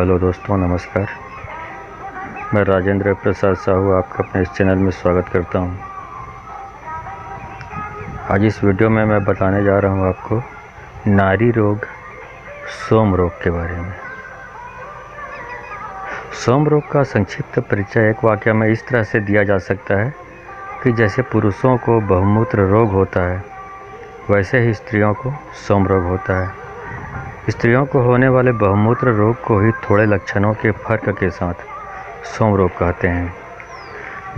Hello दोस्तों, नमस्कार। मैं राजेंद्र प्रसाद साहू आपका अपने इस चैनल में स्वागत करता हूं। आज इस वीडियो में मैं बताने जा रहा हूं आपको नाड़ी रोग, सोम रोग के बारे में। सोम रोग का संक्षिप्त परिचय एक वाक्य में इस तरह से दिया जा सकता है कि जैसे पुरुषों को बहुमूत्र रोग होता है, वैसे ही स्त्रियों को सोम रोग होता है। स्त्रियों को होने वाले बहुमूत्र रोग को ही थोड़े लक्षणों के फर्क के साथ सोम रोग कहते हैं।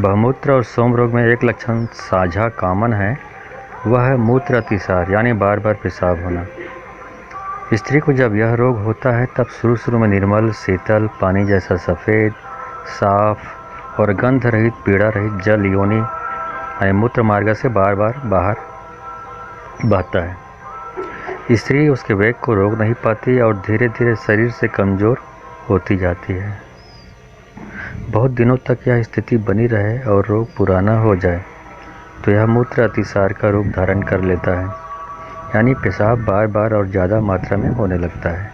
बहुमूत्र और सोम रोग में एक लक्षण साझा कॉमन है, वह है मूत्र अतिसार यानी बार बार पेशाब होना। स्त्री को जब यह रोग होता है तब शुरू में निर्मल शीतल पानी जैसा सफ़ेद साफ और गंध रहित पीड़ा रहित जल योनि यानी मूत्र मार्ग से बार बार बाहर बहता है। स्त्री उसके वेग को रोक नहीं पाती और धीरे धीरे शरीर से कमज़ोर होती जाती है। बहुत दिनों तक यह स्थिति बनी रहे और रोग पुराना हो जाए तो यह मूत्र अतिसार का रूप धारण कर लेता है, यानी पेशाब बार बार और ज़्यादा मात्रा में होने लगता है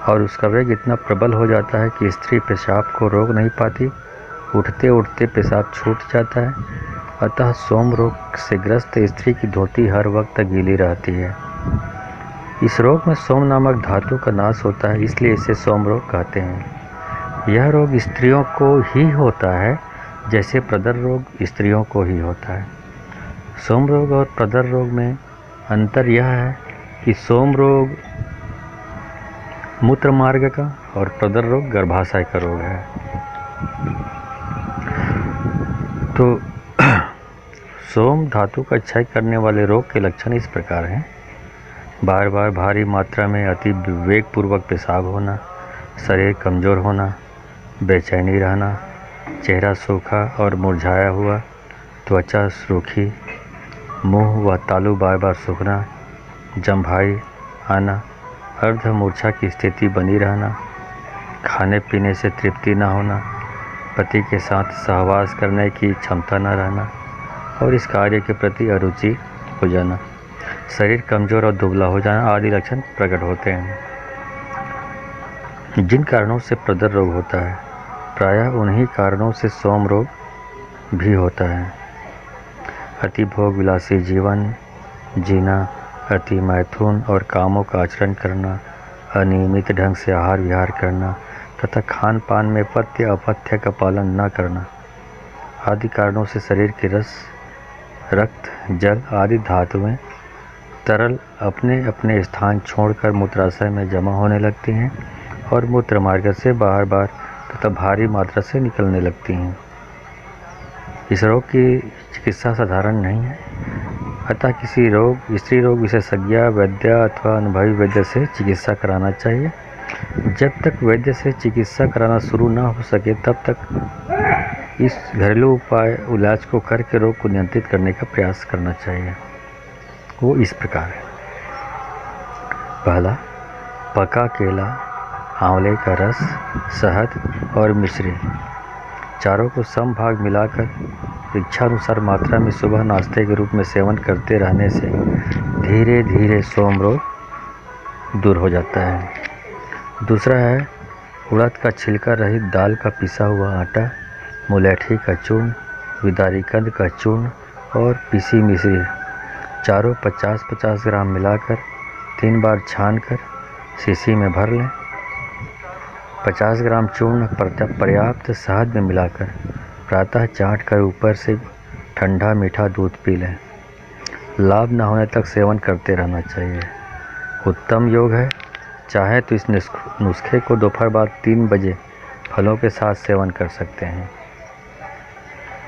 और उसका वेग इतना प्रबल हो जाता है कि स्त्री पेशाब को रोक नहीं पाती, उठते उठते पेशाब छूट जाता है। अतः सोम रोग से ग्रस्त स्त्री की धोती हर वक्त गीली रहती है। इस रोग में सोम नामक धातु का नाश होता है, इसलिए इसे सोम रोग कहते हैं। यह रोग स्त्रियों को ही होता है जैसे प्रदर रोग स्त्रियों को ही होता है। सोम रोग और प्रदर रोग में अंतर यह है कि सोम रोग मूत्र मार्ग का और प्रदर रोग गर्भाशय का रोग है। तो सोम धातु का क्षय करने वाले रोग के लक्षण इस प्रकार हैं: बार बार भारी मात्रा में अति वेगपूर्वक पेशाब होना, शरीर कमज़ोर होना, बेचैनी रहना, चेहरा सूखा और मुरझाया हुआ, त्वचा सूखी, मुंह व तालू बार बार सूखना, जम्भाई आना, अर्ध मूर्छा की स्थिति बनी रहना, खाने पीने से तृप्ति न होना, पति के साथ सहवास करने की क्षमता न रहना और इस कार्य के प्रति अरुचि हो जाना, शरीर कमज़ोर और दुबला हो जाना आदि लक्षण प्रकट होते हैं। जिन कारणों से प्रदर रोग होता है, प्रायः उन्हीं कारणों से सोम रोग भी होता है। अति भोग विलासी जीवन जीना, अति मैथुन और कामों का आचरण करना, अनियमित ढंग से आहार विहार करना तथा खान पान में पथ्य अपथ्य का पालन न करना आदि कारणों से शरीर के रस, रक्त, जल आदि धातुएं तरल अपने अपने स्थान छोड़कर मूत्राशय में जमा होने लगती हैं और मूत्र मार्ग से बार बार तथा भारी मात्रा से निकलने लगती हैं। इस रोग की चिकित्सा साधारण नहीं है, अतः किसी स्त्री रोग विशेषज्ञ वैद्य अथवा अनुभवी वैद्य से चिकित्सा कराना चाहिए। जब तक वैद्य से चिकित्सा कराना शुरू न हो सके तब तक इस घरेलू इलाज को करके रोग को नियंत्रित करने का प्रयास करना चाहिए। वो इस प्रकार है: पहला, पका केला, आंवले का रस, शहद और मिश्री चारों को सम भाग मिलाकर इच्छानुसार मात्रा में सुबह नाश्ते के रूप में सेवन करते रहने से धीरे धीरे सोम रोग दूर हो जाता है। दूसरा है उड़द का छिलका रहित दाल का पिसा हुआ आटा, मुलैठी का चूर्ण, विदारीकंद का चूर्ण और पिसी मिश्री चारों 50-50 ग्राम मिलाकर 3 बार छानकर शीशी में भर लें। 50 ग्राम चूर्ण पर्याप्त शहद में मिलाकर प्रातः चाट कर ऊपर से ठंडा मीठा दूध पी लें। लाभ न होने तक सेवन करते रहना चाहिए। उत्तम योग है, चाहे तो इस नुस्खे को दोपहर बाद 3 बजे फलों के साथ सेवन कर सकते हैं।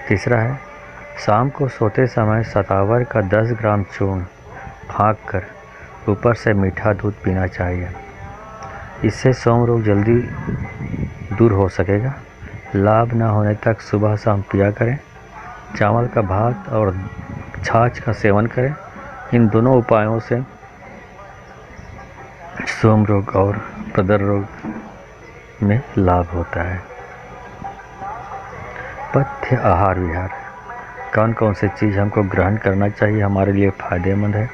तीसरा है, शाम को सोते समय सतावर का 10 ग्राम चूर्ण फाँक कर ऊपर से मीठा दूध पीना चाहिए। इससे सोम रोग जल्दी दूर हो सकेगा। लाभ न होने तक सुबह शाम पिया करें। चावल का भात और छाछ का सेवन करें। इन दोनों उपायों से सोम रोग और प्रदर रोग में लाभ होता है। पथ्य आहार विहार, कौन कौन सी चीज़ हमको ग्रहण करना चाहिए हमारे लिए फ़ायदेमंद है,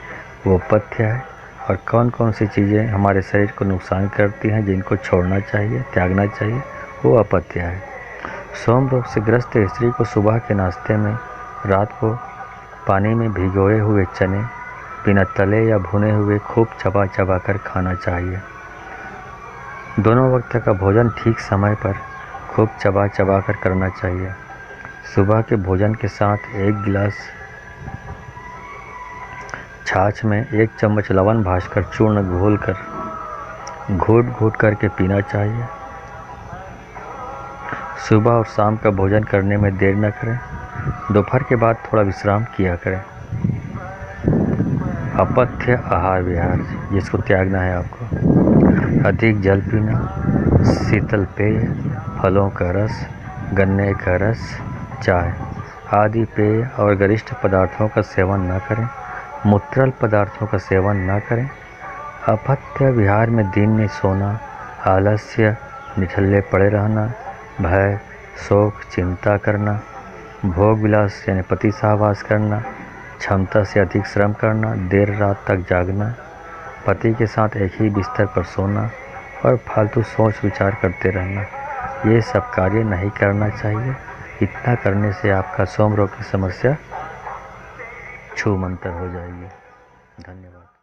वो पथ्य है। और कौन कौन सी चीज़ें हमारे शरीर को नुकसान करती हैं, जिनको छोड़ना चाहिए, त्यागना चाहिए, वो अपत्य है। सोम रोग से ग्रस्त स्त्री को सुबह के नाश्ते में रात को पानी में भिगोए हुए चने बिना तले या भुने हुए खूब चबा चबा कर खाना चाहिए। दोनों वक्त का भोजन ठीक समय पर खूब चबा चबा कर करना चाहिए। सुबह के भोजन के साथ 1 गिलास छाछ में 1 चम्मच लवण भास्कर चूर्ण घोलकर घूट घूट करके पीना चाहिए। सुबह और शाम का भोजन करने में देर न करें। दोपहर के बाद थोड़ा विश्राम किया करें। अपथ्य आहार विहार, जिसको त्यागना है आपको। अधिक जल पीना, शीतल पेय, फलों का रस, गन्ने का रस, चाय आदि पेय और गरिष्ठ पदार्थों का सेवन न करें। मूत्रल पदार्थों का सेवन न करें। अपथ्य विहार में दिन में सोना, आलस्य, निठल्ले पड़े रहना, भय, शोक, चिंता करना, भोग विलास यानी पति सहवास करना, क्षमता से अधिक श्रम करना, देर रात तक जागना, पति के साथ एक ही बिस्तर पर सोना और फालतू सोच विचार करते रहना, ये सब कार्य नहीं करना चाहिए। इतना करने से आपका सोम रोग की समस्या छूमंतर हो जाएगी। धन्यवाद।